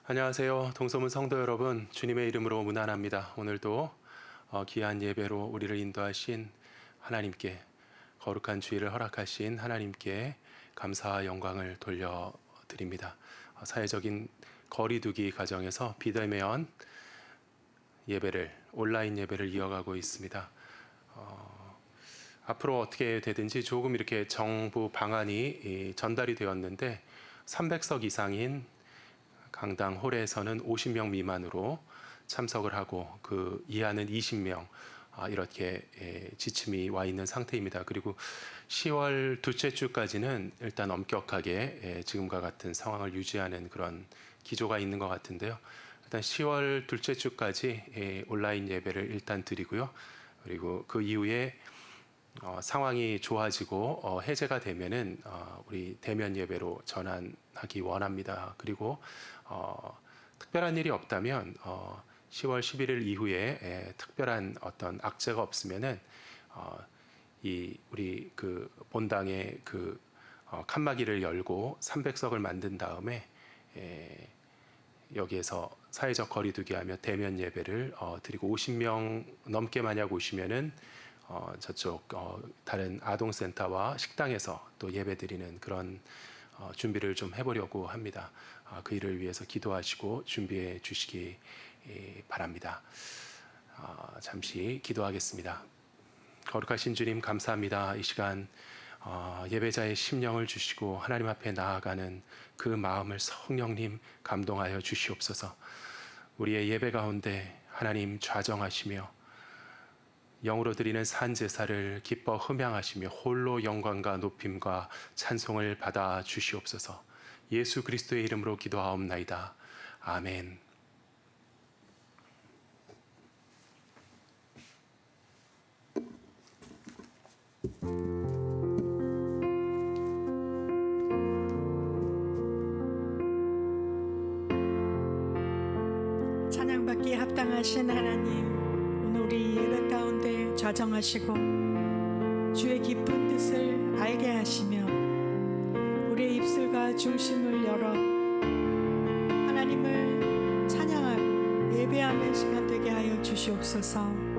안녕하세요. 동서문 성도 여러분, 주님의 이름으로 문안합니다. 오늘도 귀한 예배로 우리를 인도하신 하나님께, 거룩한 주일을 허락하신 하나님께 감사와 영광을 돌려드립니다. 사회적인 거리두기 과정에서 비대면 온라인 예배를 이어가고 있습니다. 앞으로 어떻게 되든지 조금 이렇게 정부 방안이 전달이 되었는데 300석 이상인 강당 홀에서는 50명 미만으로 참석을 하고 그 이하는 20명 이렇게 지침이 와 있는 상태입니다. 그리고 10월 둘째 주까지는 일단 엄격하게 지금과 같은 상황을 유지하는 그런 기조가 있는 것 같은데요. 일단 10월 둘째 주까지 온라인 예배를 일단 드리고요. 그리고 그 이후에 상황이 좋아지고 해제가 되면은 우리 대면 예배로 전환하기 원합니다. 그리고 특별한 일이 없다면 10월 11일 이후에 특별한 어떤 악재가 없으면은 우리 그 본당의 그 칸막이를 열고 300석을 만든 다음에 여기에서 사회적 거리두기하며 대면 예배를 드리고 50명 넘게 만약 오시면은 저쪽 다른 아동센터와 식당에서 또 예배드리는 그런 준비를 좀 해보려고 합니다. 그 일을 위해서 기도하시고 준비해 주시기 바랍니다. 잠시 기도하겠습니다. 거룩하신 주님 감사합니다. 이 시간 예배자의 심령을 주시고 하나님 앞에 나아가는 그 마음을 성령님 감동하여 주시옵소서. 우리의 예배 가운데 하나님 좌정하시며 영으로 드리는 산제사를 기뻐 흠양하시며 홀로 영광과 높임과 찬송을 받아 주시옵소서. 예수 그리스도의 이름으로 기도하옵나이다. 아멘. 찬양받기에 합당하신 하나님, 오늘 우리 예배 가운데 좌정하시고 주의 깊은 뜻을 알게 하시며 우리의 입술과 중심을 열어 하나님을 찬양하고 예배하는 시간 되게 하여 주시옵소서.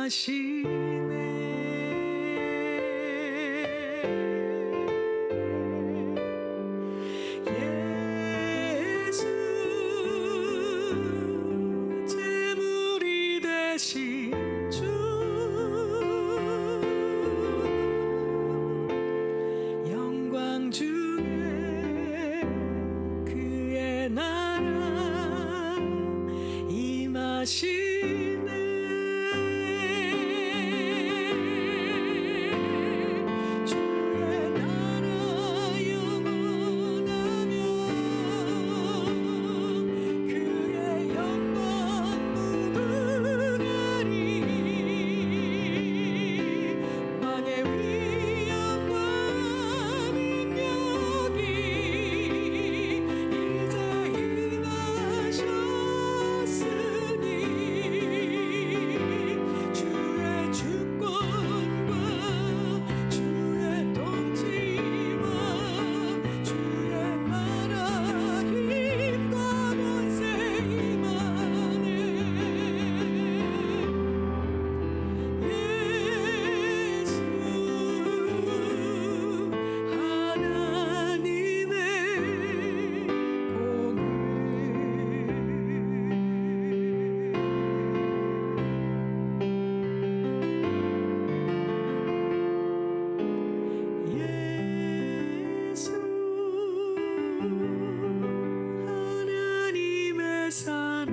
예수 제물이 되신 주 영광 중에 그의 나라 임하시네 주의 나라 영원하며 그의 영광 무궁하리 왕의 위엄과 능력이 이제 임하셨으니 주의 주권과 주의 통치와 주의 나라 힘과 권세 임하네 예수 하나님의 예수 하나님의 사랑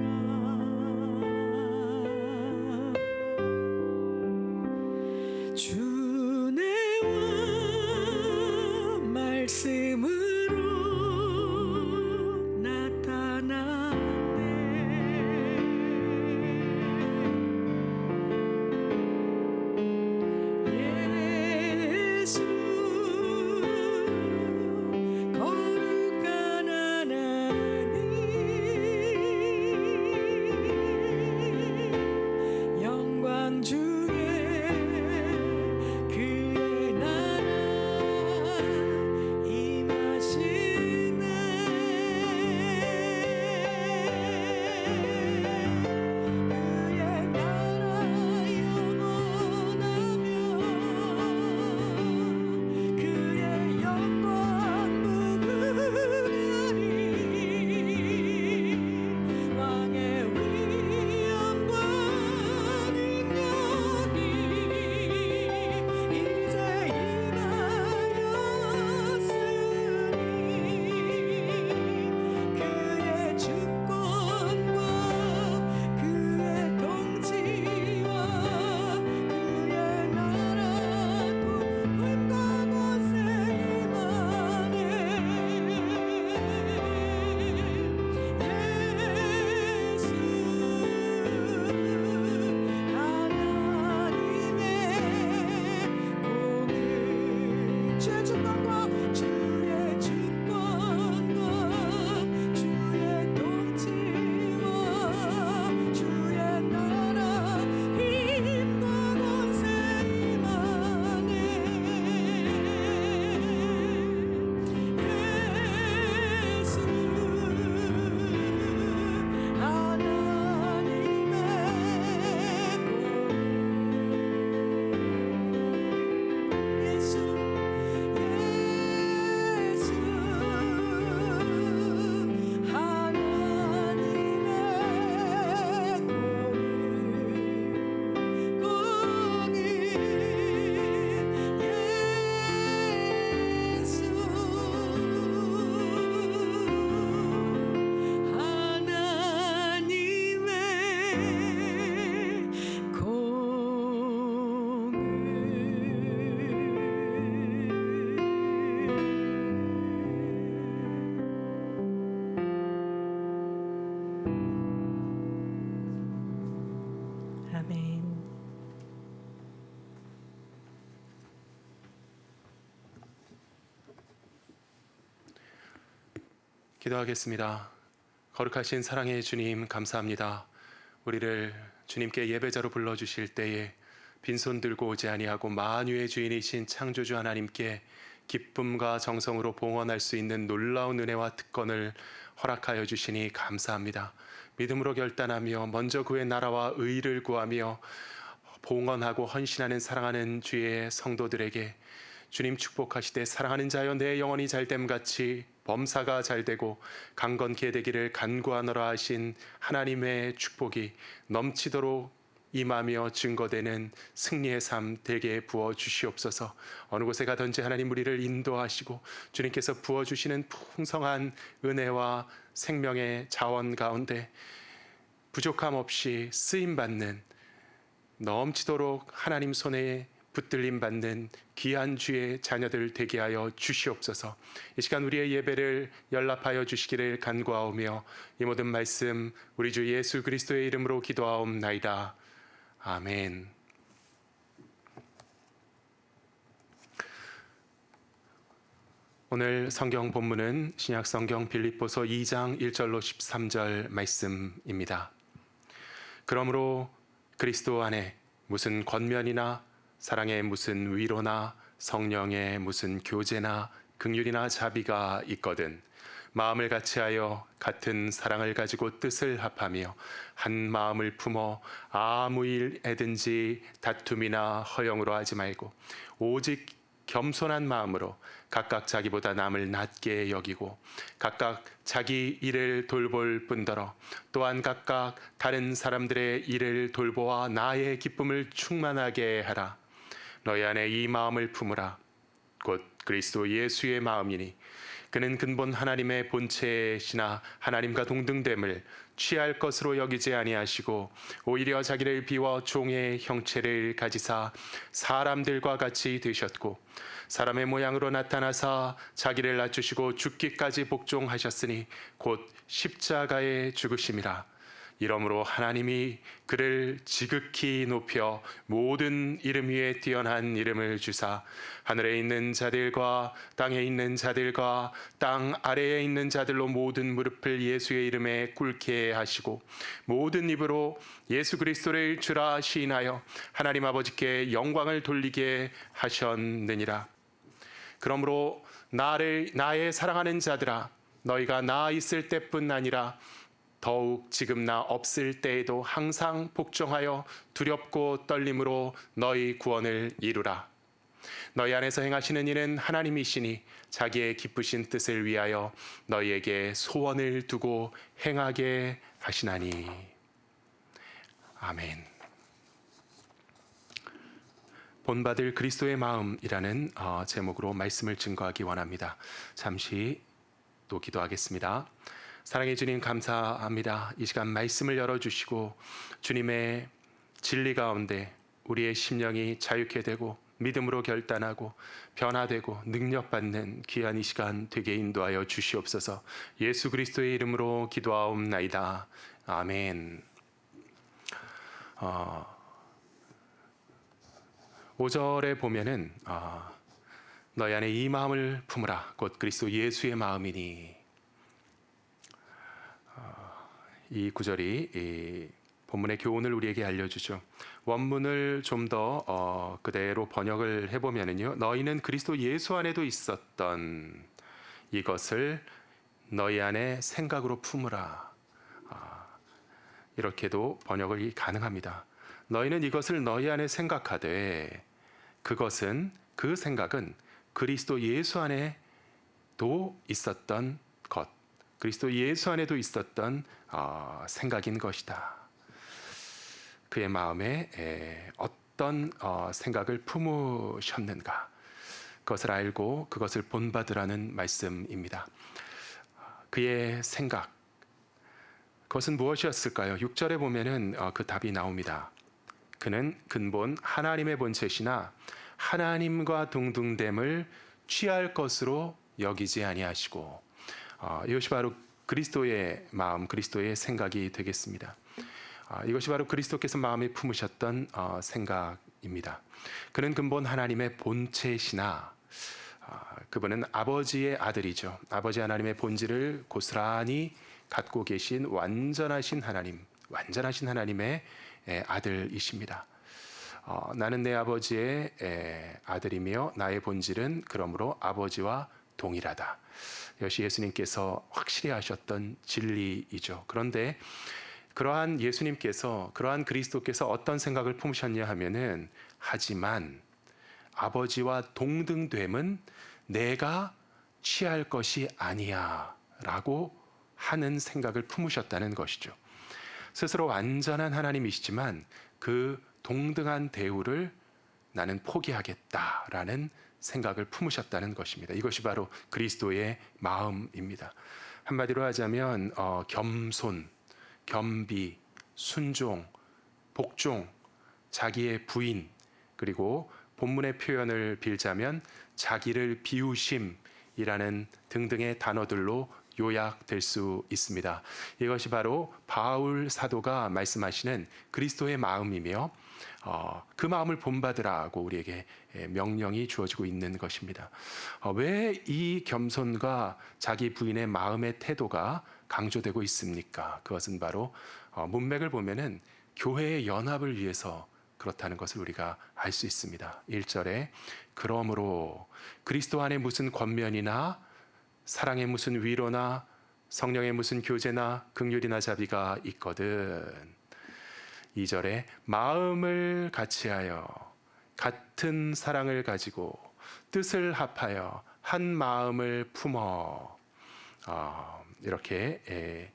주의 왕 말씀으로 나타나네 예수 거룩한 하나님 영광 중에 그의 나라 임하시네 그의 나라 영원하며 그의 영광 무궁하리 왕의 위엄과 능력이 이제 임하였으니 그의 주권과 그의 통치와 그의 나라 힘과 권세 임하네 예수 하나님의 공을 주의 주권과 주의 주권과 주의 통치와 주의 나라 힘과 권세 임하네 예수 하나님의 예수 예수 하나님의 공의 예수 하나님의 아멘. 기도하겠습니다. 거룩하신 사랑의 주님 감사합니다. 우리를 주님께 예배자로 불러주실 때에 빈손 들고 오지 아니하고 만유의 주인이신 창조주 하나님께 기쁨과 정성으로 봉헌할 수 있는 놀라운 은혜와 특권을 허락하여 주시니 감사합니다. 믿음으로 결단하며 먼저 그의 나라와 의를 구하며 봉헌하고 헌신하는 사랑하는 주의 성도들에게 주님 축복하시되 사랑하는 자여 내 영혼이 잘됨 같이 범사가 잘되고 강건케 되기를 간구하노라 하신 하나님의 축복이 넘치도록 임하며 증거되는 승리의 삶 되게 부어 주시옵소서. 어느 곳에 가든지 하나님 우리를 인도하시고 주님께서 부어 주시는 풍성한 은혜와 생명의 자원 가운데 부족함 없이 쓰임 받는 넘치도록 하나님 손에 붙들림 받는 귀한 주의 자녀들 되게 하여 주시옵소서. 이 시간 우리의 예배를 연락하여 주시기를 간구하오며 이 모든 말씀 우리 주 예수 그리스도의 이름으로 기도하옵나이다. 아멘. 오늘 성경 본문은 신약 성경 빌립보서 2장 1절로 13절 말씀입니다. 그러므로 그리스도 안에 무슨 권면이나 사랑의 무슨 위로나 성령의 무슨 교제나 긍휼이나 자비가 있거든 마음을 같이하여 같은 사랑을 가지고 뜻을 합하며 한 마음을 품어 아무 일에든지 다툼이나 허영으로 하지 말고 오직 겸손한 마음으로 각각 자기보다 남을 낮게 여기고 각각 자기 일을 돌볼 뿐더러 또한 각각 다른 사람들의 일을 돌보아 나의 기쁨을 충만하게 하라. 너희 안에 이 마음을 품으라. 곧 그리스도 예수의 마음이니 그는 근본 하나님의 본체시나 하나님과 동등됨을 취할 것으로 여기지 아니하시고 오히려 자기를 비워 종의 형체를 가지사 사람들과 같이 되셨고 사람의 모양으로 나타나사 자기를 낮추시고 죽기까지 복종하셨으니 곧 십자가에 죽으심이라. 이러므로 하나님이 그를 지극히 높여 모든 이름 위에 뛰어난 이름을 주사 하늘에 있는 자들과 땅에 있는 자들과 땅 아래에 있는 자들로 모든 무릎을 예수의 이름에 꿇게 하시고 모든 입으로 예수 그리스도를 주라 시인하여 하나님 아버지께 영광을 돌리게 하셨느니라. 그러므로 나의 사랑하는 자들아 너희가 나 있을 때뿐 아니라 더욱 지금 나 없을 때에도 항상 복종하여 두렵고 떨림으로 너희 구원을 이루라. 너희 안에서 행하시는 이는 하나님이시니 자기의 기쁘신 뜻을 위하여 너희에게 소원을 두고 행하게 하시나니. 아멘. 본받을 그리스도의 마음이라는 제목으로 말씀을 증거하기 원합니다. 잠시 또 기도하겠습니다. 사랑해 주님 감사합니다. 이 시간 말씀을 열어주시고 주님의 진리 가운데 우리의 심령이 자유케 되고 믿음으로 결단하고 변화되고 능력받는 귀한 이 시간 되게 인도하여 주시옵소서. 예수 그리스도의 이름으로 기도하옵나이다. 아멘. 5절에 보면은 너희 안에 이 마음을 품으라. 곧 그리스도 예수의 마음이니. 이 구절이 이 본문의 교훈을 우리에게 알려주죠. 원문을 좀 더 그대로 번역을 해보면은요, 너희는 그리스도 예수 안에도 있었던 이것을 너희 안에 생각으로 품으라. 이렇게도 번역이 가능합니다. 너희는 이것을 너희 안에 생각하되 그 생각은 그리스도 예수 안에도 있었던 것. 그리스도 예수 안에도 있었던 생각인 것이다. 그의 마음에 어떤 생각을 품으셨는가 그것을 알고 그것을 본받으라는 말씀입니다. 그의 생각 그것은 무엇이었을까요? 6절에 보면은 그 답이 나옵니다. 그는 근본 하나님의 본체시나 하나님과 동등됨을 취할 것으로 여기지 아니하시고 이것이 바로 그리스도의 마음, 그리스도의 생각이 되겠습니다. 이것이 바로 그리스도께서 마음에 품으셨던 생각입니다. 그는 근본 하나님의 본체시나 그분은 아버지의 아들이죠. 아버지 하나님의 본질을 고스란히 갖고 계신 완전하신 하나님의 아들이십니다. 나는 내 아버지의 아들이며 나의 본질은 그러므로 아버지와 동일하다. 이것이 예수님께서 확실히 하셨던 진리이죠. 그런데 그러한 예수님께서, 그러한 그리스도께서 어떤 생각을 품으셨냐 하면은, 하지만 아버지와 동등됨은 내가 취할 것이 아니야 라고 하는 생각을 품으셨다는 것이죠. 스스로 완전한 하나님이시지만 그 동등한 대우를 나는 포기하겠다라는 생각을 품으셨다는 것입니다. 이것이 바로 그리스도의 마음입니다. 한마디로 하자면 겸손, 겸비, 순종, 복종, 자기의 부인, 그리고 본문의 표현을 빌자면 자기를 비우심이라는 등등의 단어들로 요약될 수 있습니다. 이것이 바로 바울 사도가 말씀하시는 그리스도의 마음이며 그 마음을 본받으라고 우리에게 명령이 주어지고 있는 것입니다. 왜 이 겸손과 자기 부인의 마음의 태도가 강조되고 있습니까? 그것은 바로 문맥을 보면은 교회의 연합을 위해서 그렇다는 것을 우리가 알 수 있습니다. 1절에 그러므로 그리스도 안에 무슨 권면이나 사랑의 무슨 위로나 성령의 무슨 교제나 긍휼이나 자비가 있거든. 2절에 마음을 같이하여 같은 사랑을 가지고 뜻을 합하여 한 마음을 품어. 이렇게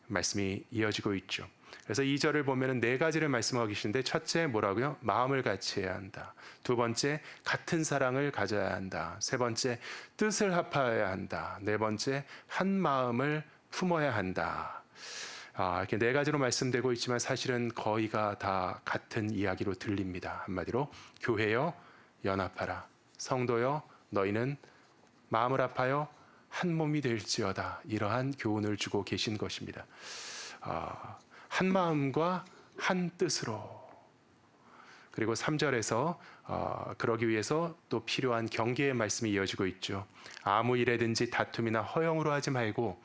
말씀이 이어지고 있죠. 그래서 2절을 보면은 네 가지를 말씀하고 계시는데, 첫째 뭐라고요? 마음을 같이 해야 한다. 두 번째 같은 사랑을 가져야 한다. 세 번째 뜻을 합하여야 한다. 네 번째 한 마음을 품어야 한다. 이렇게 네 가지로 말씀되고 있지만 사실은 거의가 다 같은 이야기로 들립니다. 한마디로 교회여 연합하라. 성도여 너희는 마음을 합하여 한 몸이 될지어다. 이러한 교훈을 주고 계신 것입니다. 한 마음과 한 뜻으로. 그리고 3절에서 그러기 위해서 또 필요한 경계의 말씀이 이어지고 있죠. 아무 일에든지 다툼이나 허영으로 하지 말고,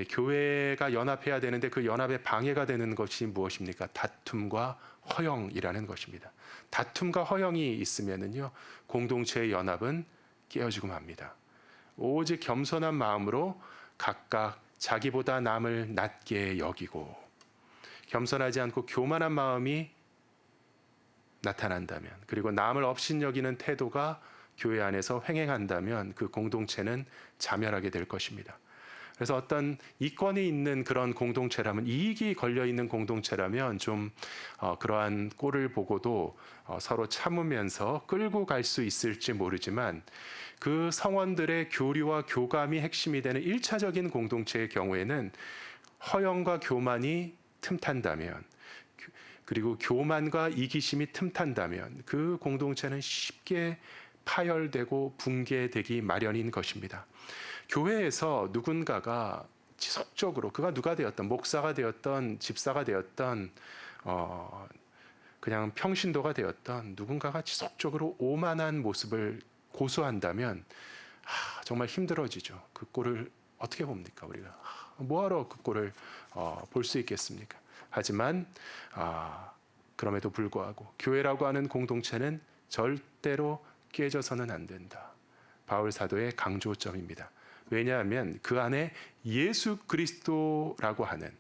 교회가 연합해야 되는데 그 연합에 방해가 되는 것이 무엇입니까? 다툼과 허영이라는 것입니다. 다툼과 허영이 있으면은요, 공동체의 연합은 깨어지고 맙니다. 오직 겸손한 마음으로 각각 자기보다 남을 낮게 여기고, 겸손하지 않고 교만한 마음이 나타난다면, 그리고 남을 업신여기는 태도가 교회 안에서 횡행한다면 그 공동체는 자멸하게 될 것입니다. 그래서 어떤 이권이 있는 그런 공동체라면, 이익이 걸려 있는 공동체라면 좀 그러한 꼴을 보고도 서로 참으면서 끌고 갈 수 있을지 모르지만, 그 성원들의 교류와 교감이 핵심이 되는 1차적인 공동체의 경우에는 허영과 교만이 틈탄다면, 그리고 교만과 이기심이 틈탄다면 그 공동체는 쉽게 파열되고 붕괴되기 마련인 것입니다. 교회에서 누군가가 지속적으로, 그가 누가 되었던, 목사가 되었던, 집사가 되었던, 그냥 평신도가 되었던 누군가가 지속적으로 오만한 모습을 고수한다면 정말 힘들어지죠. 그 꼴을 어떻게 봅니까? 우리가 뭐하러 그 꼴을 볼 수 있겠습니까? 하지만 그럼에도 불구하고 교회라고 하는 공동체는 절대로 깨져서는 안 된다. 바울 사도의 강조점입니다. 왜냐하면 그 안에 예수 그리스도라고 하는,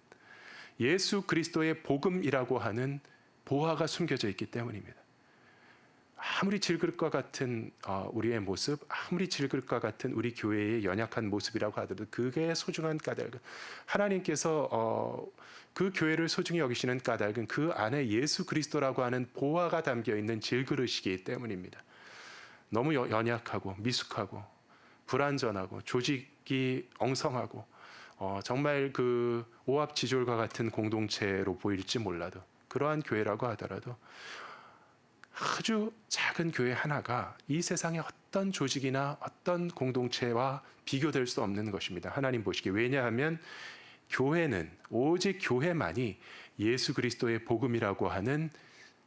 예수 그리스도의 복음이라고 하는 보화가 숨겨져 있기 때문입니다. 아무리 질그릇 것 같은 우리의 모습, 아무리 질그릇 것 같은 우리 교회의 연약한 모습이라고 하더라도 그게 소중한 까닭은, 하나님께서 그 교회를 소중히 여기시는 까닭은 그 안에 예수 그리스도라고 하는 보화가 담겨 있는 질그릇이기 때문입니다. 너무 연약하고 미숙하고 불완전하고 조직이 엉성하고 정말 그 오합지졸과 같은 공동체로 보일지 몰라도, 그러한 교회라고 하더라도 아주 작은 교회 하나가 이 세상의 어떤 조직이나 어떤 공동체와 비교될 수 없는 것입니다. 하나님 보시기에. 왜냐하면 교회는, 오직 교회만이 예수 그리스도의 복음이라고 하는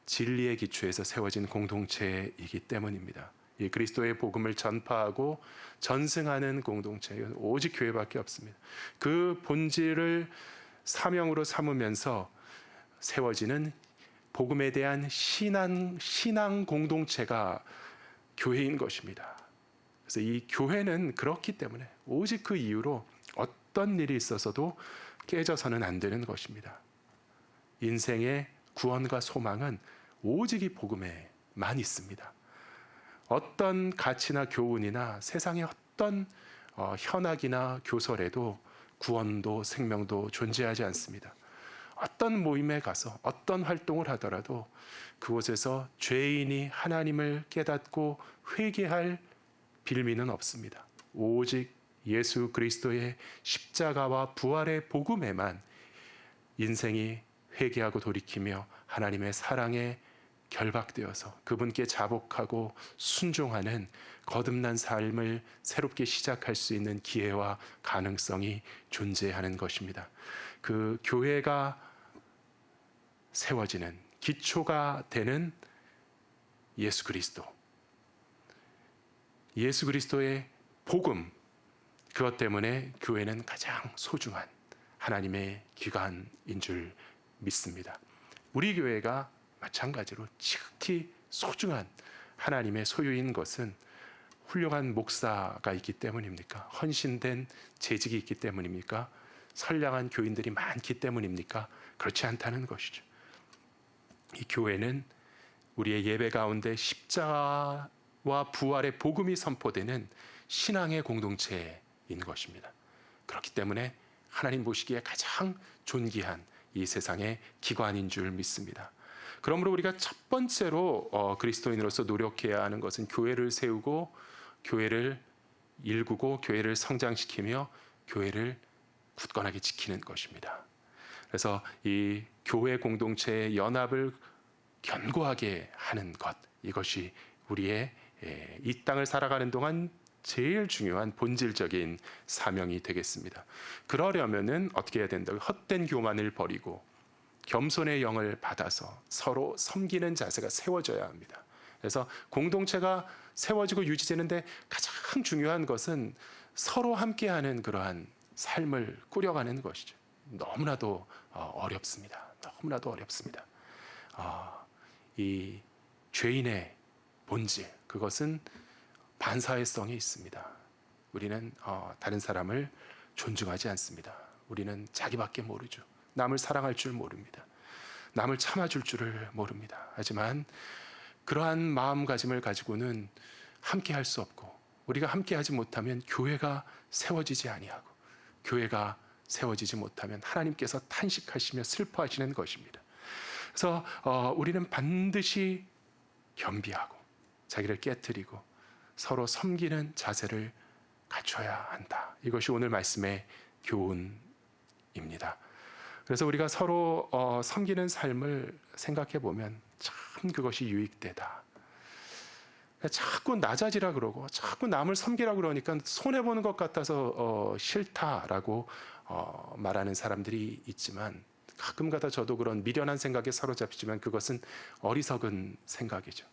진리의 기초에서 세워진 공동체이기 때문입니다. 이 그리스도의 복음을 전파하고 전승하는 공동체는 오직 교회밖에 없습니다. 그 본질을 사명으로 삼으면서 세워지는 복음에 대한 신앙 공동체가 교회인 것입니다. 그래서 이 교회는 그렇기 때문에 오직 그 이유로 어떤 일이 있어서도 깨져서는 안 되는 것입니다. 인생의 구원과 소망은 오직 이 복음에만 있습니다. 어떤 가치나 교훈이나 세상의 어떤 현학이나 교설에도 구원도 생명도 존재하지 않습니다. 어떤 모임에 가서 어떤 활동을 하더라도 그곳에서 죄인이 하나님을 깨닫고 회개할 빌미는 없습니다. 오직 예수 그리스도의 십자가와 부활의 복음에만 인생이 회개하고 돌이키며 하나님의 사랑에 결박되어서 그분께 자복하고 순종하는 거듭난 삶을 새롭게 시작할 수 있는 기회와 가능성이 존재하는 것입니다. 그 교회가 세워지는 기초가 되는 예수 그리스도, 예수 그리스도의 복음, 그것 때문에 교회는 가장 소중한 하나님의 기관인 줄 믿습니다. 우리 교회가 마찬가지로 지극히 소중한 하나님의 소유인 것은 훌륭한 목사가 있기 때문입니까? 헌신된 재직이 있기 때문입니까? 선량한 교인들이 많기 때문입니까? 그렇지 않다는 것이죠. 이 교회는 우리의 예배 가운데 십자가와 부활의 복음이 선포되는 신앙의 공동체인 것입니다. 그렇기 때문에 하나님 보시기에 가장 존귀한 이 세상의 기관인 줄 믿습니다. 그러므로 우리가 첫 번째로 그리스도인으로서 노력해야 하는 것은 교회를 세우고 교회를 일구고 교회를 성장시키며 교회를 굳건하게 지키는 것입니다. 그래서 이 교회 공동체의 연합을 견고하게 하는 것, 이것이 우리의 이 땅을 살아가는 동안 제일 중요한 본질적인 사명이 되겠습니다. 그러려면은 어떻게 해야 된다고? 헛된 교만을 버리고 겸손의 영을 받아서 서로 섬기는 자세가 세워져야 합니다. 그래서 공동체가 세워지고 유지되는데 가장 중요한 것은 서로 함께하는 그러한 삶을 꾸려가는 것이죠. 너무나도 어렵습니다. 너무나도 어렵습니다. 이 죄인의 본질, 그것은 반사회성이 있습니다. 우리는 다른 사람을 존중하지 않습니다. 우리는 자기밖에 모르죠. 남을 사랑할 줄 모릅니다. 남을 참아줄 줄을 모릅니다. 하지만 그러한 마음가짐을 가지고는 함께할 수 없고, 우리가 함께하지 못하면 교회가 세워지지 아니하고, 교회가 세워지지 못하면 하나님께서 탄식하시며 슬퍼하시는 것입니다. 그래서 우리는 반드시 겸비하고 자기를 깨트리고 서로 섬기는 자세를 갖춰야 한다. 이것이 오늘 말씀의 교훈입니다. 그래서 우리가 서로 섬기는 삶을 생각해 보면 참 그것이 유익되다. 자꾸 낮아지라 그러고 자꾸 남을 섬기라 그러니까 손해보는 것 같아서 싫다라고 말하는 사람들이 있지만, 가끔가다 저도 그런 미련한 생각에 사로잡히지만 그것은 어리석은 생각이죠.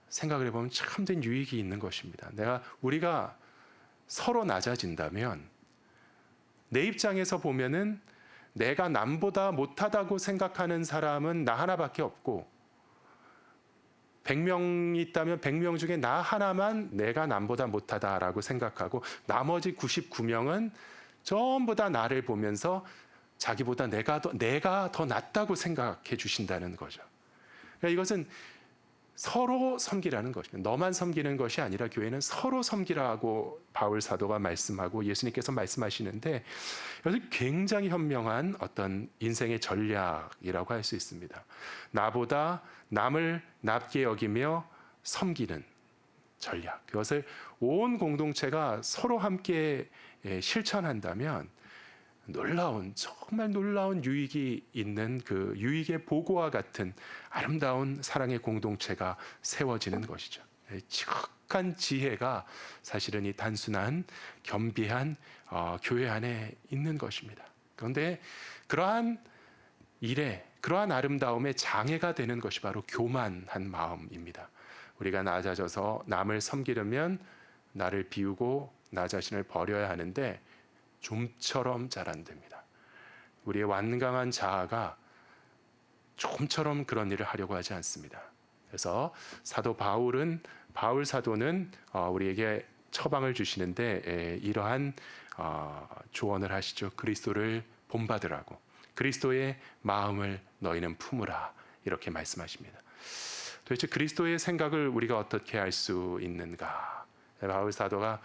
생각을 해보면 참된 유익이 있는 것입니다. 우리가 서로 낮아진다면 내 입장에서 보면은 내가 남보다 못하다고 생각하는 사람은 나 하나밖에 없고, 100명이 있다면 100명 중에 나 하나만 내가 남보다 못하다라고 생각하고 나머지 99명은 전부 다 나를 보면서 자기보다 내가 더 낫다고 생각해 주신다는 거죠. 그러니까 이것은 서로 섬기라는 것입니다. 너만 섬기는 것이 아니라 교회는 서로 섬기라고 바울 사도가 말씀하고 예수님께서 말씀하시는데, 이것은 굉장히 현명한 어떤 인생의 전략이라고 할 수 있습니다. 나보다 남을 낫게 여기며 섬기는 전략, 그것을 온 공동체가 서로 함께 실천한다면 정말 놀라운 유익이 있는 그 유익의 보고와 같은 아름다운 사랑의 공동체가 세워지는 것이죠. 지극한 지혜가 사실은 이 단순한 겸비한 교회 안에 있는 것입니다. 그런데 그러한 일에, 그러한 아름다움의 장애가 되는 것이 바로 교만한 마음입니다. 우리가 낮아져서 남을 섬기려면 나를 비우고 나 자신을 버려야 하는데 좀처럼 잘 안 됩니다. 우리의 완강한 자아가 좀처럼 그런 일을 하려고 하지 않습니다. 그래서 바울 사도는 우리에게 처방을 주시는데 이러한 조언을 하시죠. 그리스도를 본받으라고, 그리스도의 마음을 너희는 품으라. 이렇게 말씀하십니다. 도대체 그리스도의 생각을 우리가 어떻게 알 수 있는가? 바울 사도가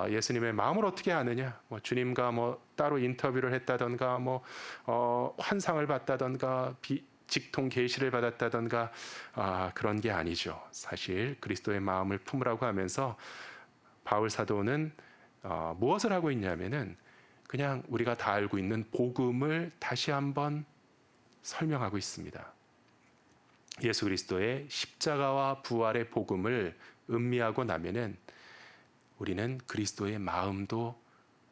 예수님의 마음을 어떻게 아느냐? 주님과 따로 인터뷰를 했다던가, 환상을 봤다던가, 직통 계시를 받았다던가, 그런 게 아니죠. 사실 그리스도의 마음을 품으라고 하면서 바울 사도는 무엇을 하고 있냐면은 그냥 우리가 다 알고 있는 복음을 다시 한번 설명하고 있습니다. 예수 그리스도의 십자가와 부활의 복음을 음미하고 나면은 우리는 그리스도의 마음도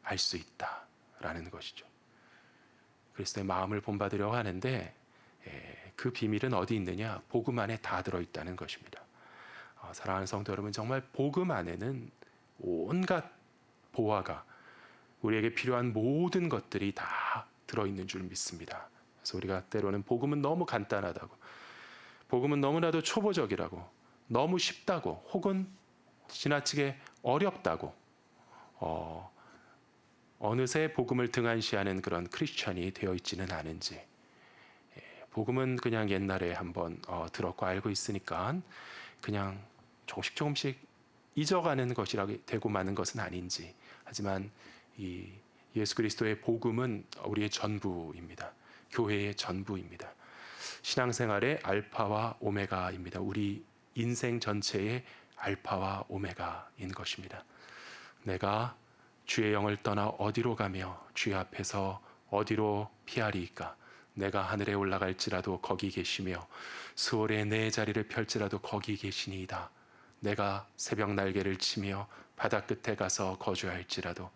알 수 있다라는 것이죠. 그리스도의 마음을 본받으려고 하는데 그 비밀은 어디 있느냐? 복음 안에 다 들어있다는 것입니다. 사랑하는 성도 여러분, 정말 복음 안에는 온갖 보화가, 우리에게 필요한 모든 것들이 다 들어있는 줄 믿습니다. 그래서 우리가 때로는 복음은 너무 간단하다고, 복음은 너무나도 초보적이라고, 너무 쉽다고, 혹은 지나치게 어렵다고 어느새 복음을 등한시하는 그런 크리스천이 되어 있지는 않은지, 복음은 그냥 옛날에 한번 들었고 알고 있으니까 그냥 조금씩 잊어가는 것이라고 되고 마는 것은 아닌지, 하지만 이 예수 그리스도의 복음은 우리의 전부입니다. 교회의 전부입니다. 신앙생활의 알파와 오메가입니다. 우리 인생 전체의 알파와 오메가인 것입니다. 내가 주의 영을 떠나 어디로 가며 주의 앞에서 어디로 피하리이까? 내가 하늘에 올라갈지라도 거기 계시며 수월에 내 자리를 펼지라도 거기 계시니이다. 내가 새벽 날개를 치며 바다 끝에 가서 거주할지라도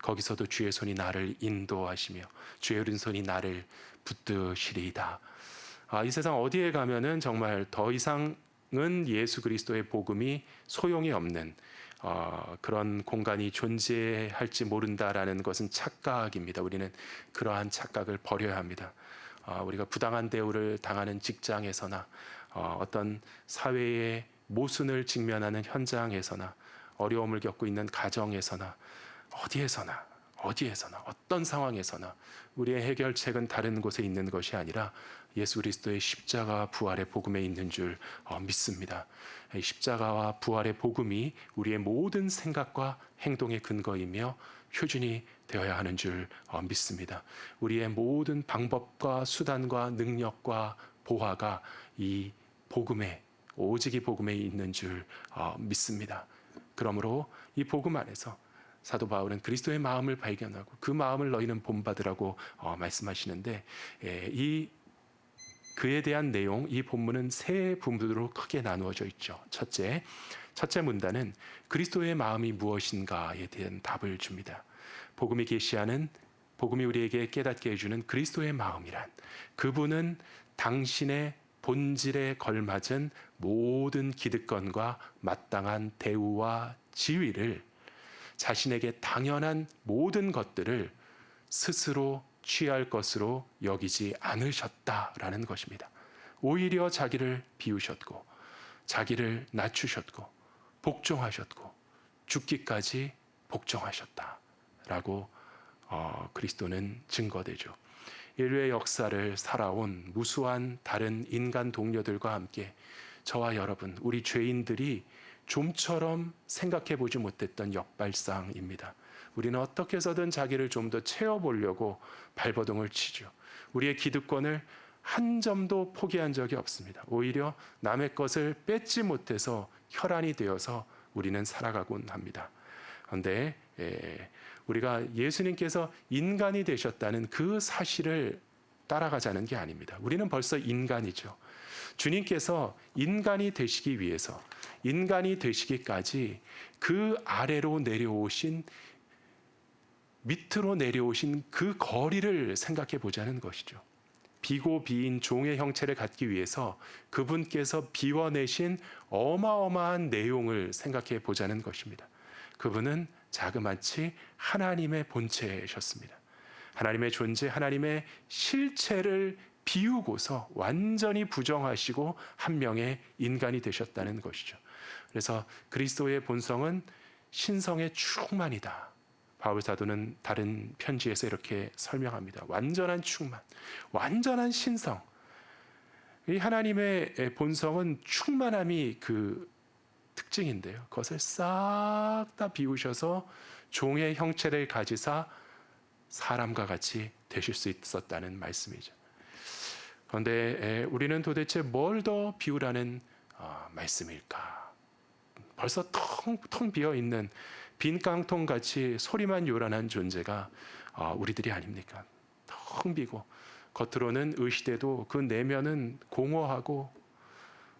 거기서도 주의 손이 나를 인도하시며 주의 오른손이 나를 붙드시리이다. 이 세상 어디에 가면은 정말 더 이상은 예수 그리스도의 복음이 소용이 없는 그런 공간이 존재할지 모른다라는 것은 착각입니다. 우리는 그러한 착각을 버려야 합니다. 우리가 부당한 대우를 당하는 직장에서나 어떤 사회의 모순을 직면하는 현장에서나 어려움을 겪고 있는 가정에서나 어디에서나 어떤 상황에서나 우리의 해결책은 다른 곳에 있는 것이 아니라 예수 그리스도의 십자가 부활의 복음에 있는 줄 믿습니다. 십자가와 부활의 복음이 우리의 모든 생각과 행동의 근거이며 표준이 되어야 하는 줄 믿습니다. 우리의 모든 방법과 수단과 능력과 보화가 이 복음에, 오직 이 복음에 있는 줄 믿습니다. 그러므로 이 복음 안에서 사도 바울은 그리스도의 마음을 발견하고 그 마음을 너희는 본받으라고 말씀하시는데, 그에 대한 내용, 이 본문은 세 부분으로 크게 나누어져 있죠. 첫째 문단은 그리스도의 마음이 무엇인가에 대한 답을 줍니다. 복음이 계시하는, 복음이 우리에게 깨닫게 해주는 그리스도의 마음이란, 그분은 당신의 본질에 걸맞은 모든 기득권과 마땅한 대우와 지위를, 자신에게 당연한 모든 것들을 스스로 취할 것으로 여기지 않으셨다라는 것입니다. 오히려 자기를 비우셨고 자기를 낮추셨고 복종하셨고 죽기까지 복종하셨다라고 그리스도는 증거되죠. 인류의 역사를 살아온 무수한 다른 인간 동료들과 함께 저와 여러분, 우리 죄인들이 좀처럼 생각해 보지 못했던 역발상입니다. 우리는 어떻게 해서든 자기를 좀 더 채워보려고 발버둥을 치죠. 우리의 기득권을 한 점도 포기한 적이 없습니다. 오히려 남의 것을 뺏지 못해서 혈안이 되어서 우리는 살아가곤 합니다. 그런데 우리가 예수님께서 인간이 되셨다는 그 사실을 따라가자는 게 아닙니다. 우리는 벌써 인간이죠. 주님께서 인간이 되시기 위해서, 인간이 되시기까지 그 아래로 내려오신, 밑으로 내려오신 그 거리를 생각해 보자는 것이죠. 비고 비인 종의 형체를 갖기 위해서 그분께서 비워내신 어마어마한 내용을 생각해 보자는 것입니다. 그분은 자그마치 하나님의 본체셨습니다. 하나님의 존재, 하나님의 실체를 비우고서 완전히 부정하시고 한 명의 인간이 되셨다는 것이죠. 그래서 그리스도의 본성은 신성의 충만이다. 바울 사도는 다른 편지에서 이렇게 설명합니다. 완전한 충만, 완전한 신성. 이 하나님의 본성은 충만함이 그 특징인데요. 그것을 싹 다 비우셔서 종의 형체를 가지사 사람과 같이 되실 수 있었다는 말씀이죠. 그런데 우리는 도대체 뭘 더 비우라는 말씀일까? 벌써 텅 비어 있는 빈 깡통 같이 소리만 요란한 존재가 우리들이 아닙니까? 텅 비고 겉으로는 의시돼도 그 내면은 공허하고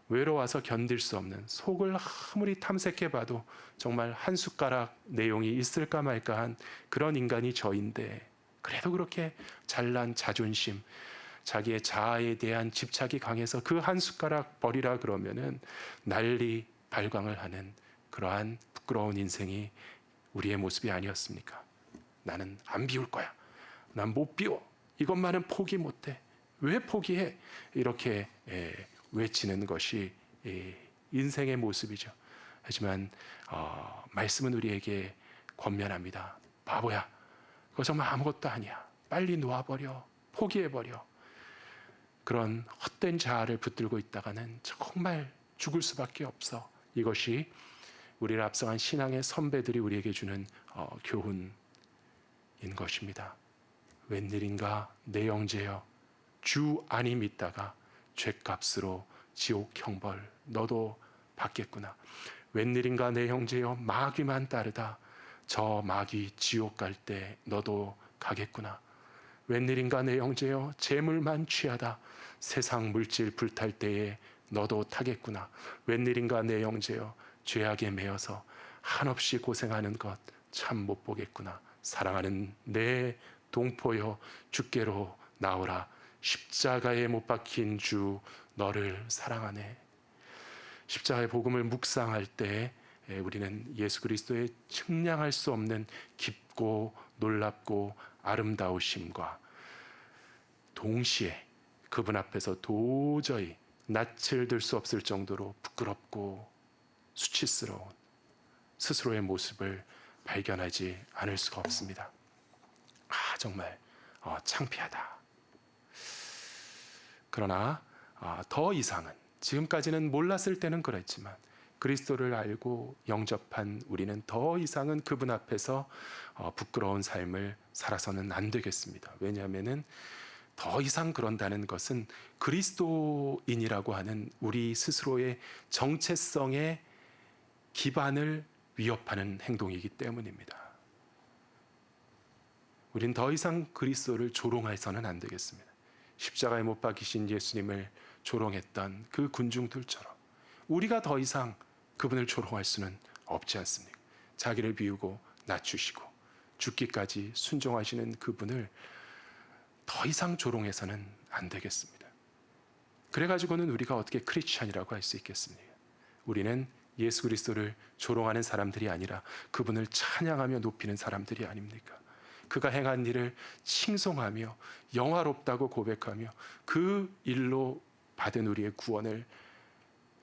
외로워서 견딜 수 없는, 속을 아무리 탐색해봐도 정말 한 숟가락 내용이 있을까 말까한 그런 인간이 저인데, 그래도 그렇게 잘난 자존심, 자기의 자아에 대한 집착이 강해서 그 한 숟가락 버리라 그러면은 난리 발광을 하는 그러한 부끄러운 인생이 우리의 모습이 아니었습니까? 나는 안 비울 거야. 난 못 비워. 이것만은 포기 못해. 왜 포기해? 이렇게 외치는 것이 인생의 모습이죠. 하지만 말씀은 우리에게 권면합니다. 바보야, 그거 정말 아무것도 아니야. 빨리 놓아버려. 포기해버려. 그런 헛된 자아를 붙들고 있다가는 정말 죽을 수밖에 없어. 이것이 우리를 앞서간 신앙의 선배들이 우리에게 주는 교훈인 것입니다. 웬일인가 내 형제여, 주 안이 믿다가 죗값으로 지옥 형벌 너도 받겠구나. 웬일인가 내 형제여, 마귀만 따르다 저 마귀 지옥 갈 때 너도 가겠구나. 웬일인가 내 형제여, 재물만 취하다 세상 물질 불탈 때에 너도 타겠구나. 웬일인가 내 형제여, 죄악에 매여서 한없이 고생하는 것 참 못 보겠구나. 사랑하는 내 동포여, 주께로 나오라. 십자가에 못 박힌 주 너를 사랑하네. 십자가의 복음을 묵상할 때 우리는 예수 그리스도의 측량할 수 없는 깊고 놀랍고 아름다우심과 동시에 그분 앞에서 도저히 낯을 들 수 없을 정도로 부끄럽고 수치스러운 스스로의 모습을 발견하지 않을 수가 없습니다. 정말 창피하다. 그러나 더 이상은, 지금까지는 몰랐을 때는 그랬지만 그리스도를 알고 영접한 우리는 더 이상은 그분 앞에서 부끄러운 삶을 살아서는 안 되겠습니다. 왜냐하면은 더 이상 그런다는 것은 그리스도인이라고 하는 우리 스스로의 정체성의 기반을 위협하는 행동이기 때문입니다. 우린 더 이상 그리스도를 조롱해서는 안 되겠습니다. 십자가에 못 박히신 예수님을 조롱했던 그 군중들처럼 우리가 더 이상 그분을 조롱할 수는 없지 않습니까? 자기를 비우고 낮추시고 죽기까지 순종하시는 그분을 더 이상 조롱해서는 안 되겠습니다. 그래가지고는 우리가 어떻게 크리스찬이라고 할 수 있겠습니까? 우리는 예수 그리스도를 조롱하는 사람들이 아니라 그분을 찬양하며 높이는 사람들이 아닙니까? 그가 행한 일을 칭송하며 영화롭다고 고백하며 그 일로 받은 우리의 구원을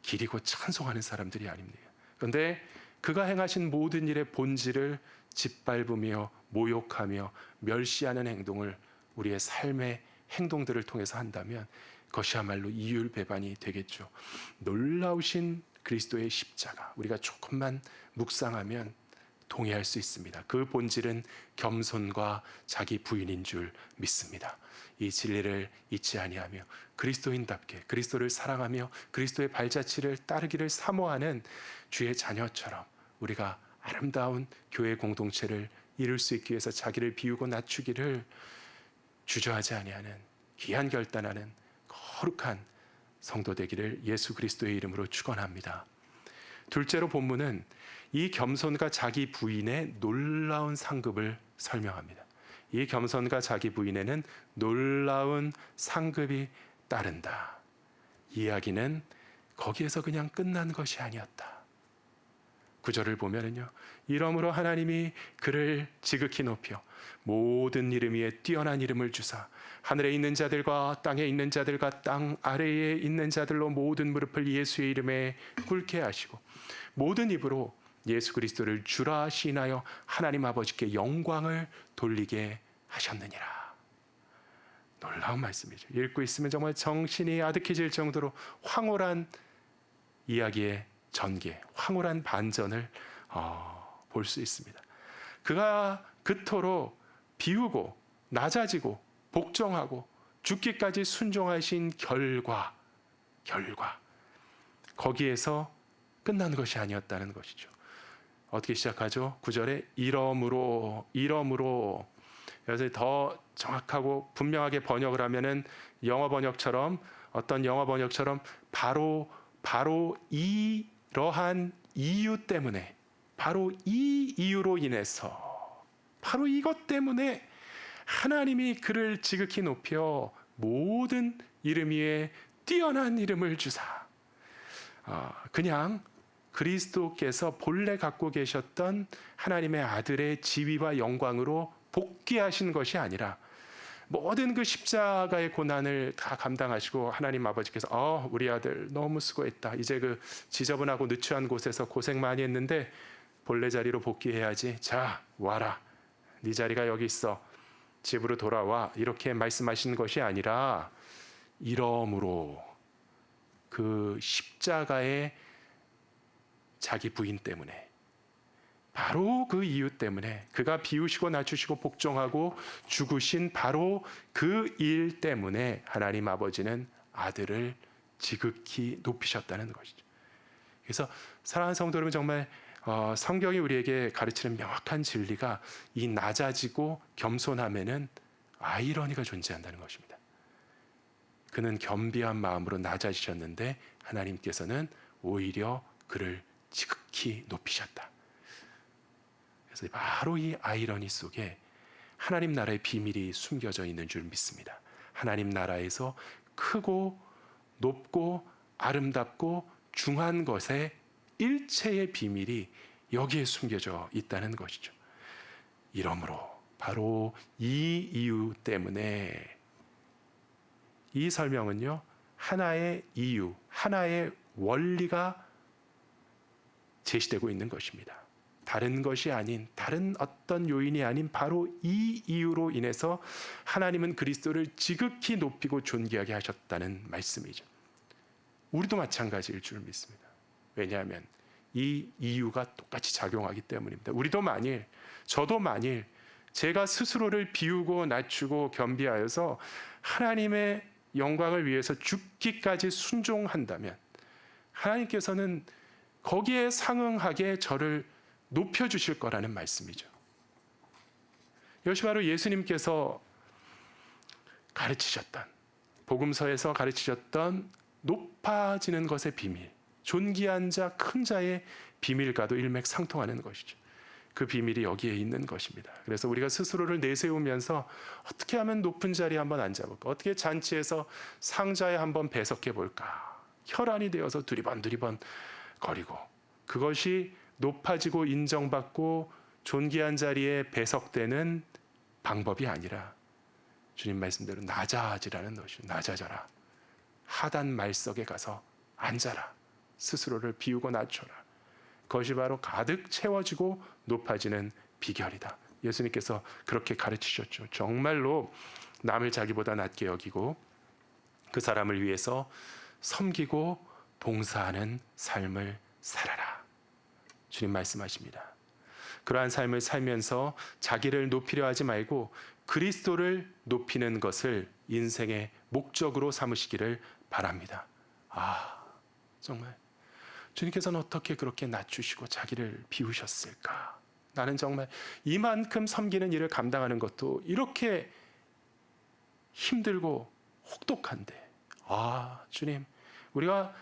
기리고 찬송하는 사람들이 아닙니까? 그런데 그가 행하신 모든 일의 본질을 짓밟으며 모욕하며 멸시하는 행동을 우리의 삶의 행동들을 통해서 한다면 그것이야말로 이율배반이 되겠죠. 놀라우신 그리스도의 십자가, 우리가 조금만 묵상하면 동의할 수 있습니다. 그 본질은 겸손과 자기 부인인 줄 믿습니다. 이 진리를 잊지 아니하며 그리스도인답게 그리스도를 사랑하며 그리스도의 발자취를 따르기를 사모하는 주의 자녀처럼 우리가 아름다운 교회 공동체를 이룰 수 있기 위해서 자기를 비우고 낮추기를 주저하지 아니하는 귀한 결단하는 거룩한 성도 되기를 예수 그리스도의 이름으로 축원합니다. 둘째로 본문은 이 겸손과 자기 부인의 놀라운 상급을 설명합니다. 이 겸손과 자기 부인에는 놀라운 상급이 따른다. 이야기는 거기에서 그냥 끝난 것이 아니었다. 9절을 보면은요, 이러므로 하나님이 그를 지극히 높여 모든 이름 위에 뛰어난 이름을 주사 하늘에 있는 자들과 땅에 있는 자들과 땅 아래에 있는 자들로 모든 무릎을 예수의 이름에 꿇게 하시고 모든 입으로 예수 그리스도를 주라 시인하여 하나님 아버지께 영광을 돌리게 하셨느니라. 놀라운 말씀이죠. 읽고 있으면 정말 정신이 아득해질 정도로 황홀한 이야기의 전개, 황홀한 반전을 볼 수 있습니다. 그가 그토록 비우고 낮아지고 복종하고 죽기까지 순종하신 결과 거기에서 끝난 것이 아니었다는 것이죠. 어떻게 시작하죠? 9절에 이러므로 여기서 더 정확하고 분명하게 번역을 하면은 어떤 영어 번역처럼 바로 이러한 이유 때문에, 바로 이 이유로 인해서, 바로 이것 때문에 하나님이 그를 지극히 높여 모든 이름 위에 뛰어난 이름을 주사. 그냥 그리스도께서 본래 갖고 계셨던 하나님의 아들의 지위와 영광으로 복귀하신 것이 아니라 모든 그 십자가의 고난을 다 감당하시고 하나님 아버지께서 우리 아들 너무 수고했다. 이제 그 지저분하고 느추한 곳에서 고생 많이 했는데 본래 자리로 복귀해야지. 자, 와라. 네 자리가 여기 있어. 집으로 돌아와. 이렇게 말씀하신 것이 아니라 이러므로 그 십자가의 자기 부인 때문에, 바로 그 이유 때문에, 그가 비우시고 낮추시고 복종하고 죽으신 바로 그 일 때문에 하나님 아버지는 아들을 지극히 높이셨다는 것이죠. 그래서 사랑하는 성도 여러분, 정말 성경이 우리에게 가르치는 명확한 진리가 이 낮아지고 겸손함에는 아이러니가 존재한다는 것입니다. 그는 겸비한 마음으로 낮아지셨는데 하나님께서는 오히려 그를 지극히 높이셨다. 그래서 바로 이 아이러니 속에 하나님 나라의 비밀이 숨겨져 있는 줄 믿습니다. 하나님 나라에서 크고 높고 아름답고 중한 것의 일체의 비밀이 여기에 숨겨져 있다는 것이죠. 이러므로 바로 이 이유 때문에, 이 설명은요, 하나의 이유, 하나의 원리가 제시되고 있는 것입니다. 다른 것이 아닌, 다른 어떤 요인이 아닌 바로 이 이유로 인해서 하나님은 그리스도를 지극히 높이고 존귀하게 하셨다는 말씀이죠. 우리도 마찬가지일 줄 믿습니다. 왜냐하면 이 이유가 똑같이 작용하기 때문입니다. 저도 만일 제가 스스로를 비우고 낮추고 겸비하여서 하나님의 영광을 위해서 죽기까지 순종한다면 하나님께서는 거기에 상응하게 저를 높여주실 거라는 말씀이죠. 이것이 바로 예수님께서 가르치셨던, 복음서에서 가르치셨던 높아지는 것의 비밀, 존귀한 자, 큰 자의 비밀과도 일맥상통하는 것이죠. 그 비밀이 여기에 있는 것입니다. 그래서 우리가 스스로를 내세우면서 어떻게 하면 높은 자리에 한번 앉아볼까? 어떻게 잔치에서 상자에 한번 배석해 볼까? 혈안이 되어서 두리번 거리고, 그것이 높아지고 인정받고 존귀한 자리에 배석되는 방법이 아니라 주님 말씀대로 낮아지라는 것이죠. 낮아져라. 하단 말석에 가서 앉아라. 스스로를 비우고 낮춰라. 그것이 바로 가득 채워지고 높아지는 비결이다. 예수님께서 그렇게 가르치셨죠. 정말로 남을 자기보다 낮게 여기고 그 사람을 위해서 섬기고 봉사하는 삶을 살아라. 주님 말씀하십니다. 그러한 삶을 살면서 자기를 높이려 하지 말고 그리스도를 높이는 것을 인생의 목적으로 삼으시기를 바랍니다. 정말 주님께서는 어떻게 그렇게 낮추시고 자기를 비우셨을까? 나는 정말 이만큼 섬기는 일을 감당하는 것도 이렇게 힘들고 혹독한데, 주님, 우리가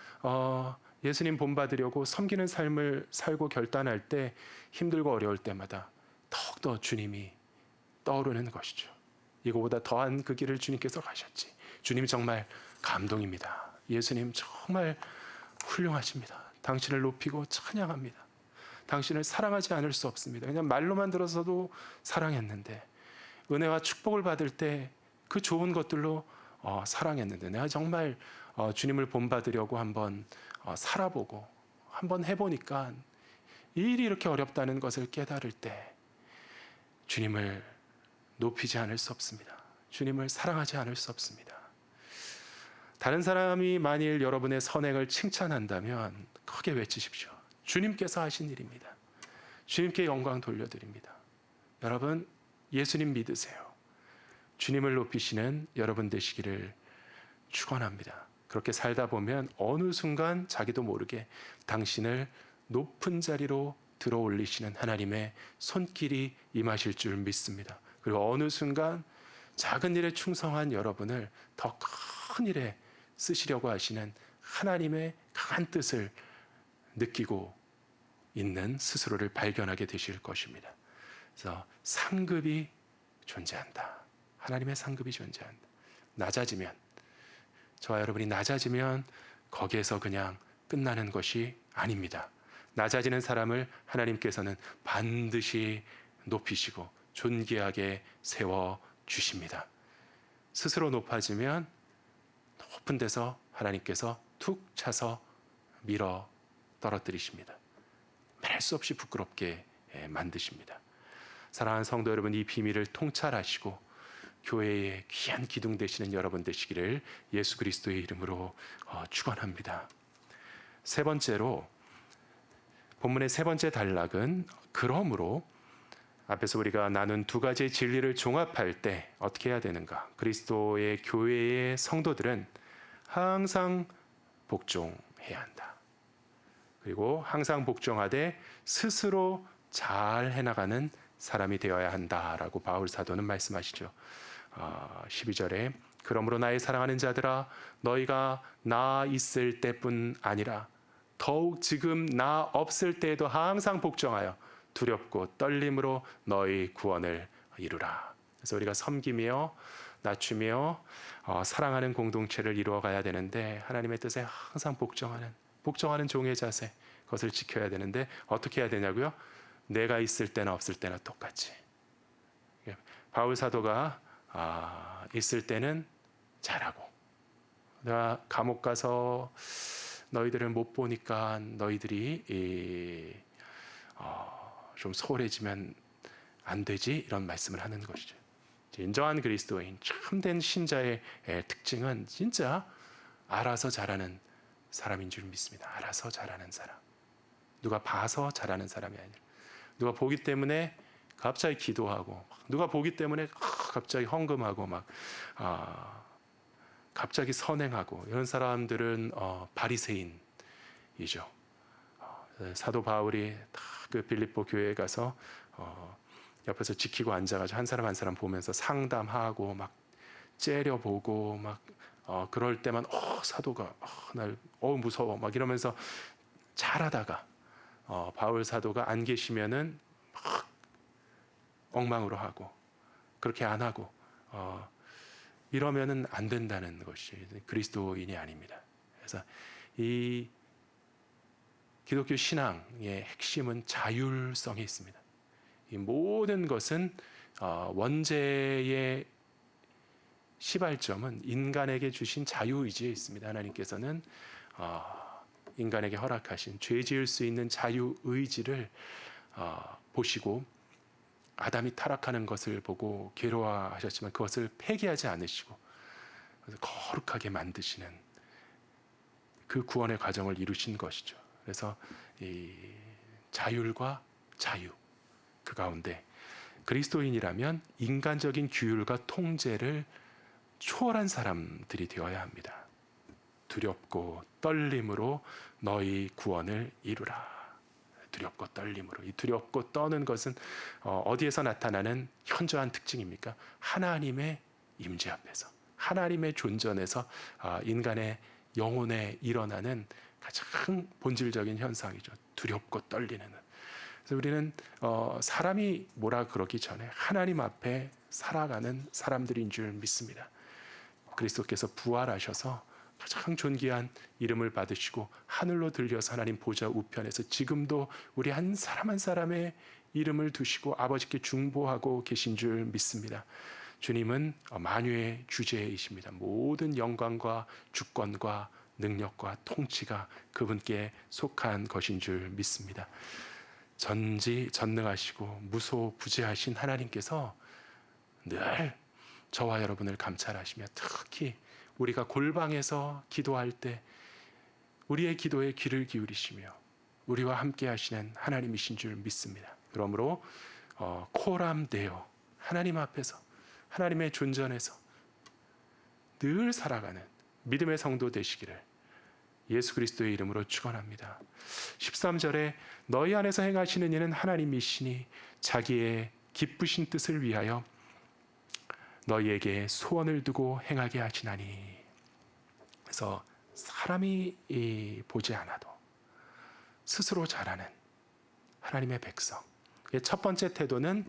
예수님 본받으려고 섬기는 삶을 살고 결단할 때 힘들고 어려울 때마다 더욱더 주님이 떠오르는 것이죠. 이거보다 더한 그 길을 주님께서 가셨지. 주님 정말 감동입니다. 예수님 정말 훌륭하십니다. 당신을 높이고 찬양합니다. 당신을 사랑하지 않을 수 없습니다. 그냥 말로만 들어서도 사랑했는데, 은혜와 축복을 받을 때 그 좋은 것들로 사랑했는데, 내가 정말 주님을 본받으려고 한번 살아보고 한번 해보니까 이 일이 이렇게 어렵다는 것을 깨달을 때 주님을 높이지 않을 수 없습니다. 주님을 사랑하지 않을 수 없습니다. 다른 사람이 만일 여러분의 선행을 칭찬한다면 크게 외치십시오. 주님께서 하신 일입니다. 주님께 영광 돌려드립니다. 여러분, 예수님 믿으세요. 주님을 높이시는 여러분 되시기를 축원합니다. 그렇게 살다 보면 어느 순간 자기도 모르게 당신을 높은 자리로 들어 올리시는 하나님의 손길이 임하실 줄 믿습니다. 그리고 어느 순간 작은 일에 충성한 여러분을 더 큰 일에 쓰시려고 하시는 하나님의 강한 뜻을 느끼고 있는 스스로를 발견하게 되실 것입니다. 그래서 상급이 존재한다. 하나님의 상급이 존재한다. 낮아지면, 저와 여러분이 낮아지면 거기에서 그냥 끝나는 것이 아닙니다. 낮아지는 사람을 하나님께서는 반드시 높이시고 존귀하게 세워주십니다. 스스로 높아지면 높은 데서 하나님께서 툭 차서 밀어 떨어뜨리십니다. 말할 수 없이 부끄럽게 만드십니다. 사랑하는 성도 여러분, 이 비밀을 통찰하시고 교회의 귀한 기둥 되시는 여러분 되시기를 예수 그리스도의 이름으로 축원합니다. 세 번째로, 본문의 세 번째 단락은 그러므로, 앞에서 우리가 나눈 두 가지의 진리를 종합할 때 어떻게 해야 되는가? 그리스도의 교회의 성도들은 항상 복종해야 한다. 그리고 항상 복종하되 스스로 잘 해나가는 사람이 되어야 한다라고 바울 사도는 말씀하시죠. 12절에 그러므로 나의 사랑하는 자들아 너희가 나 있을 때뿐 아니라 더욱 지금 나 없을 때에도 항상 복종하여 두렵고 떨림으로 너희 구원을 이루라. 그래서 우리가 섬기며 낮추며 사랑하는 공동체를 이루어가야 되는데 하나님의 뜻에 항상 복종하는 종의 자세, 그것을 지켜야 되는데 어떻게 해야 되냐고요? 내가 있을 때나 없을 때나 똑같이. 바울 사도가 있을 때는 잘하고, 내가 감옥 가서 너희들을 못 보니까 너희들이 좀 소홀해지면 안 되지, 이런 말씀을 하는 것이죠. 진정한 그리스도인, 참된 신자의 특징은 진짜 알아서 잘하는 사람인 줄 믿습니다. 알아서 잘하는 사람. 누가 봐서 잘하는 사람이 아니라, 누가 보기 때문에 갑자기 기도하고, 누가 보기 때문에 갑자기 헌금하고, 갑자기 선행하고, 이런 사람들은 바리새인이죠. 사도 바울이 그 빌립보 교회에 가서 옆에서 지키고 앉아가지고 한 사람 한 사람 보면서 상담하고 막 째려보고 그럴 때만 사도가 날 무서워 막 이러면서 잘하다가 바울 사도가 안 계시면은 막 엉망으로 하고, 그렇게 안 하고 이러면은 안 된다는 것이 그리스도인이 아닙니다. 그래서 이 기독교 신앙의 핵심은 자율성에 있습니다. 이 모든 것은 원죄의 시발점은 인간에게 주신 자유의지에 있습니다. 하나님께서는 인간에게 허락하신 죄 지을 수 있는 자유의지를 보시고 아담이 타락하는 것을 보고 괴로워하셨지만 그것을 폐기하지 않으시고 거룩하게 만드시는 그 구원의 과정을 이루신 것이죠. 그래서 이 자율과 자유, 그 가운데 그리스도인이라면 인간적인 규율과 통제를 초월한 사람들이 되어야 합니다. 두렵고 떨림으로 너희 구원을 이루라. 두렵고 떨림으로. 이 두렵고 떠는 것은 어디에서 나타나는 현저한 특징입니까? 하나님의 임재 앞에서, 하나님의 존전에서 인간의 영혼에 일어나는 가장 본질적인 현상이죠. 두렵고 떨리는. 그래서 우리는 사람이 뭐라 그러기 전에 하나님 앞에 살아가는 사람들인 줄 믿습니다. 그리스도께서 부활하셔서 가장 존귀한 이름을 받으시고 하늘로 들려서 하나님 보좌 우편에서 지금도 우리 한 사람 한 사람의 이름을 두시고 아버지께 중보하고 계신 줄 믿습니다. 주님은 만유의 주제이십니다. 모든 영광과 주권과 능력과 통치가 그분께 속한 것인 줄 믿습니다. 전지전능하시고 무소부재하신 하나님께서 늘 저와 여러분을 감찰하시며, 특히 우리가 골방에서 기도할 때 우리의 기도에 귀를 기울이시며 우리와 함께 하시는 하나님이신 줄 믿습니다. 그러므로 코람 데오, 하나님 앞에서, 하나님의 존전에서 늘 살아가는 믿음의 성도 되시기를 예수 그리스도의 이름으로 축원합니다. 13절에 너희 안에서 행하시는 이는 하나님이시니 자기의 기쁘신 뜻을 위하여 너희에게 소원을 두고 행하게 하시나니. 그래서 사람이 보지 않아도 스스로 잘하는 하나님의 백성. 첫 번째 태도는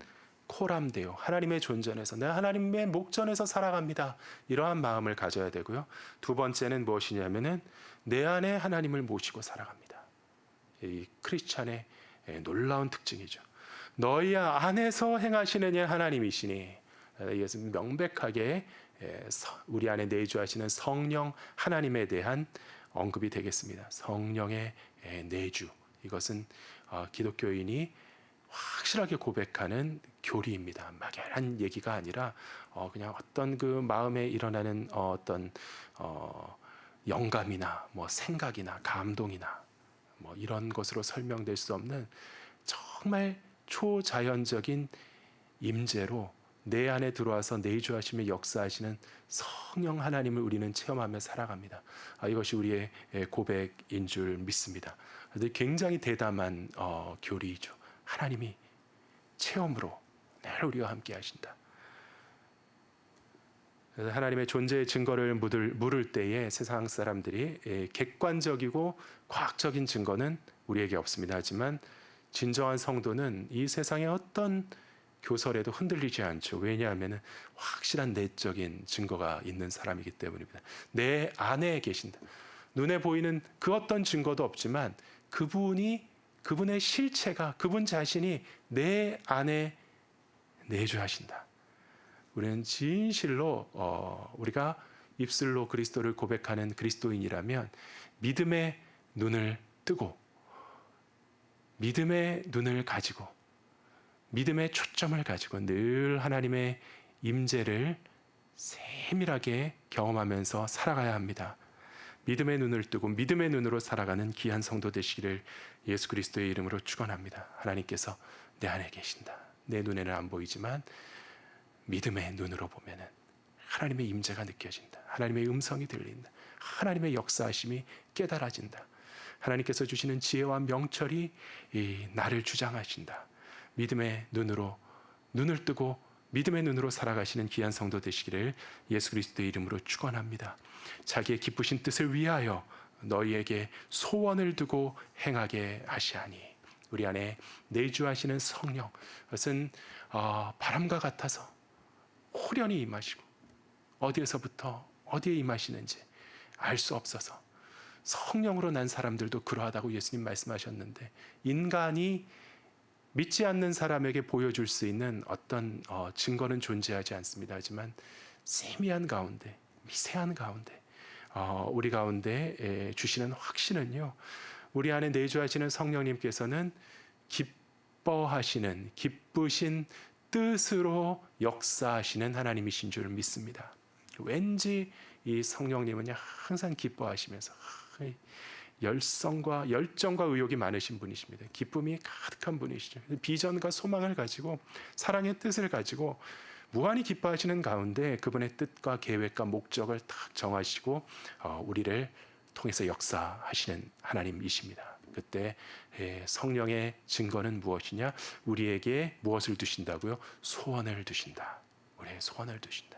코람데오, 하나님의 존전에서, 내가 하나님의 목전에서 살아갑니다, 이러한 마음을 가져야 되고요. 두 번째는 무엇이냐면은 내 안에 하나님을 모시고 살아갑니다. 이 크리스찬의 놀라운 특징이죠. 너희 안에서 행하시는 이 하나님이시니, 이것은 명백하게 우리 안에 내주하시는 성령 하나님에 대한 언급이 되겠습니다. 성령의 내주, 이것은 기독교인이 확실하게 고백하는 교리입니다. 막연한 얘기가 아니라 그냥 어떤 그 마음에 일어나는 어떤 영감이나 뭐 생각이나 감동이나 뭐 이런 것으로 설명될 수 없는 정말 초자연적인 임재로 내 안에 들어와서 내주하시며 역사하시는 성령 하나님을 우리는 체험하며 살아갑니다. 이것이 우리의 고백인 줄 믿습니다. 굉장히 대담한 교리이죠. 하나님이 체험으로 늘 우리와 함께 하신다. 하나님의 존재의 증거를 물을 때에 세상 사람들이 객관적이고 과학적인 증거는 우리에게 없습니다. 하지만 진정한 성도는 이 세상의 어떤 교설에도 흔들리지 않죠. 왜냐하면 확실한 내적인 증거가 있는 사람이기 때문입니다. 내 안에 계신다. 눈에 보이는 그 어떤 증거도 없지만 그분의 실체가, 그분 자신이 내 안에 내주하신다. 우리는 진실로 우리가 입술로 그리스도를 고백하는 그리스도인이라면 믿음의 눈을 뜨고 믿음의 눈을 가지고 믿음의 초점을 가지고 늘 하나님의 임재를 세밀하게 경험하면서 살아가야 합니다. 믿음의 눈을 뜨고 믿음의 눈으로 살아가는 귀한 성도 되시기를 예수 그리스도의 이름으로 축원합니다. 하나님께서 내 안에 계신다. 내 눈에는 안 보이지만 믿음의 눈으로 보면은 하나님의 임재가 느껴진다. 하나님의 음성이 들린다. 하나님의 역사하심이 깨달아진다. 하나님께서 주시는 지혜와 명철이 나를 주장하신다. 믿음의 눈으로 눈을 뜨고 믿음의 눈으로 살아가시는 귀한 성도 되시기를 예수 그리스도의 이름으로 축원합니다. 자기의 기쁘신 뜻을 위하여 너희에게 소원을 두고 행하게 하시하니. 우리 안에 내주하시는 성령, 그것은 바람과 같아서 호련히 임하시고 어디에서부터 어디에 임하시는지 알 수 없어서 성령으로 난 사람들도 그러하다고 예수님 말씀하셨는데, 인간이 믿지 않는 사람에게 보여줄 수 있는 어떤 증거는 존재하지 않습니다. 하지만 세미한 가운데, 미세한 가운데 우리 가운데 주시는 확신은요, 우리 안에 내주하시는 성령님께서는 기뻐하시는, 기쁘신 뜻으로 역사하시는 하나님이신 줄 믿습니다. 왠지 이 성령님은 항상 기뻐하시면서 열정과 의욕이 많으신 분이십니다. 기쁨이 가득한 분이시죠. 비전과 소망을 가지고 사랑의 뜻을 가지고 무한히 기뻐하시는 가운데 그분의 뜻과 계획과 목적을 딱 정하시고 우리를 통해서 역사하시는 하나님이십니다. 그때 성령의 증거는 무엇이냐? 우리에게 무엇을 두신다고요? 소원을 두신다. 우리의 소원을 두신다.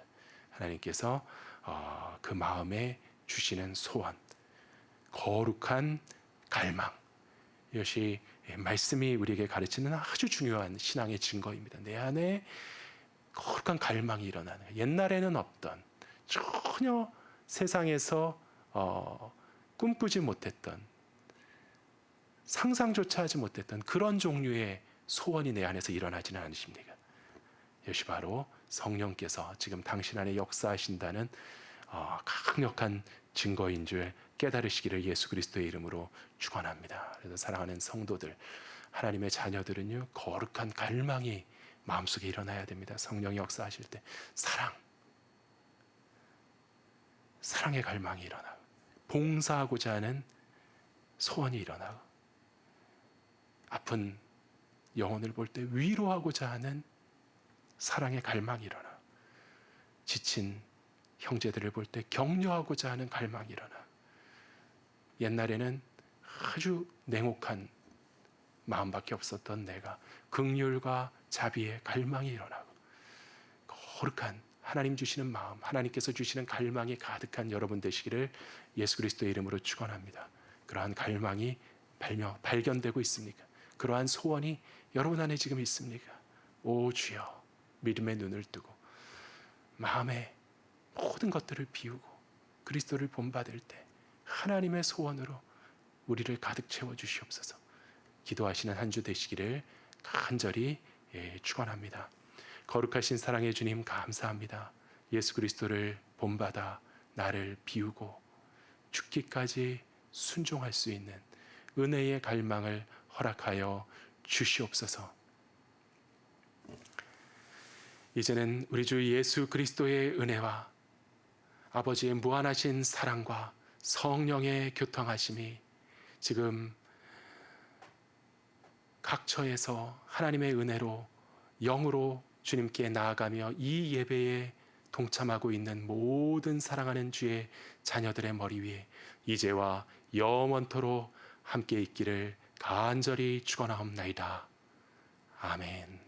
하나님께서 그 마음에 주시는 소원, 거룩한 갈망, 이것이 말씀이 우리에게 가르치는 아주 중요한 신앙의 증거입니다. 내 안에 거룩한 갈망이 일어나는, 옛날에는 없던, 전혀 세상에서 꿈꾸지 못했던, 상상조차 하지 못했던 그런 종류의 소원이 내 안에서 일어나지는 않으십니까? 이것이 바로 성령께서 지금 당신 안에 역사하신다는 강력한 증거인 줄 깨달으시기를 예수 그리스도의 이름으로 축원합니다. 그래서 사랑하는 성도들, 하나님의 자녀들은요, 거룩한 갈망이 마음속에 일어나야 됩니다. 성령이 역사하실 때 사랑의 갈망이 일어나고, 봉사하고자 하는 소원이 일어나고, 아픈 영혼을 볼 때 위로하고자 하는 사랑의 갈망이 일어나고, 지친 형제들을 볼 때 격려하고자 하는 갈망이 일어나고, 옛날에는 아주 냉혹한 마음밖에 없었던 내가 긍휼과 자비의 갈망이 일어나고, 거룩한 하나님 주시는 마음, 하나님께서 주시는 갈망이 가득한 여러분 되시기를 예수 그리스도의 이름으로 축원합니다. 그러한 갈망이 발견되고 있습니까? 그러한 소원이 여러분 안에 지금 있습니까? 오 주여, 믿음의 눈을 뜨고 마음의 모든 것들을 비우고 그리스도를 본받을 때 하나님의 소원으로 우리를 가득 채워 주시옵소서. 기도하시는 한 주 되시기를 간절히 축원합니다. 거룩하신 사랑의 주님, 감사합니다. 예수 그리스도를 본받아 나를 비우고 죽기까지 순종할 수 있는 은혜의 갈망을 허락하여 주시옵소서. 이제는 우리 주 예수 그리스도의 은혜와 아버지의 무한하신 사랑과 성령의 교통하심이 지금 각처에서 하나님의 은혜로 영으로 주님께 나아가며 이 예배에 동참하고 있는 모든 사랑하는 주의 자녀들의 머리 위에 이제와 영원토록 함께 있기를 간절히 축원하옵나이다. 아멘.